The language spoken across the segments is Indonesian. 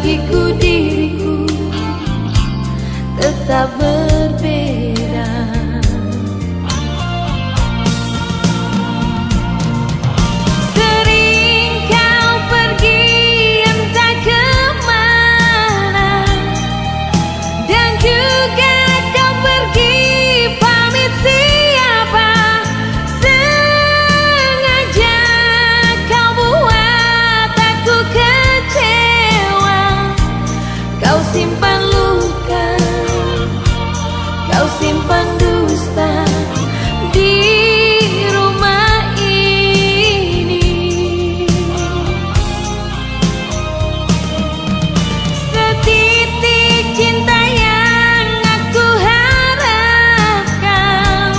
bagiku diriku tetap berbeda. Sering kau pergi entah kemana, dan juga kau pergi pamit siapa. Sengaja kau buat aku kecewa. Kau simpan luka, kau simpan dusta di rumah ini. Setitik cinta yang aku harapkan,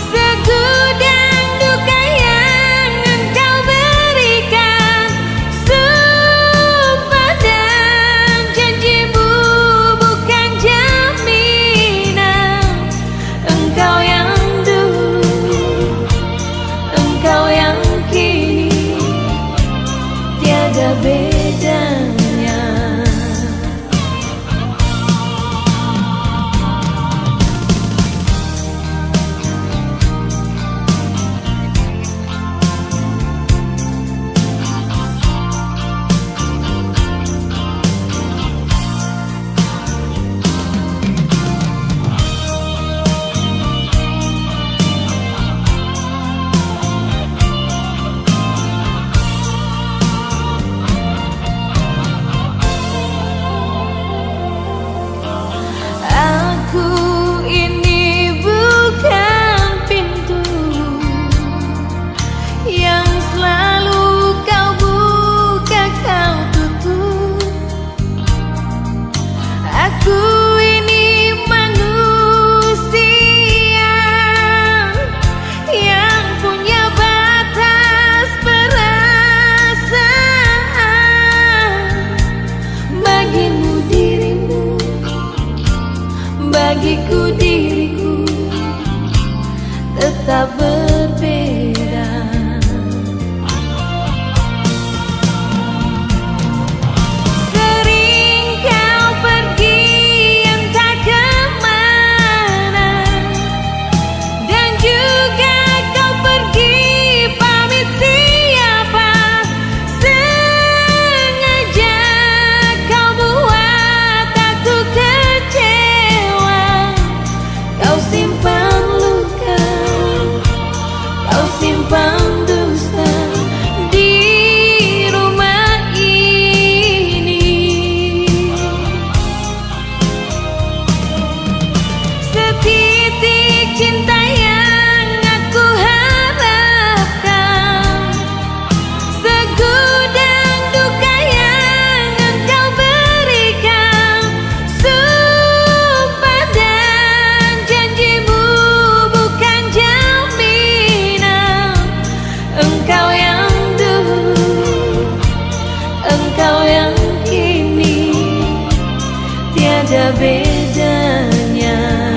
segudang duka yang engkau berikan. Sumpah dan janjimu bukan jaminan. Engkau yang dulu, engkau yang kini, tiada bedanya. Aku ini bukan pintu yang selalu kau buka kau tutup. Aku ini manusia yang punya batas perasaan. Bagimu dirimu, bagiku diriku tetap berbeda. Sering kau pergi entah kemana, dan juga kau pergi pamit siapa. Sengaja kau buat aku kecewa. Kau simpan luka, kau simpan dusta di rumah ini. Setitik cinta yang aku harapkan, segudang duka yang engkau berikan. Sumpah dan janjimu bukan jaminan. Engkau yang dulu, engkau yang kini, tiada bedanya.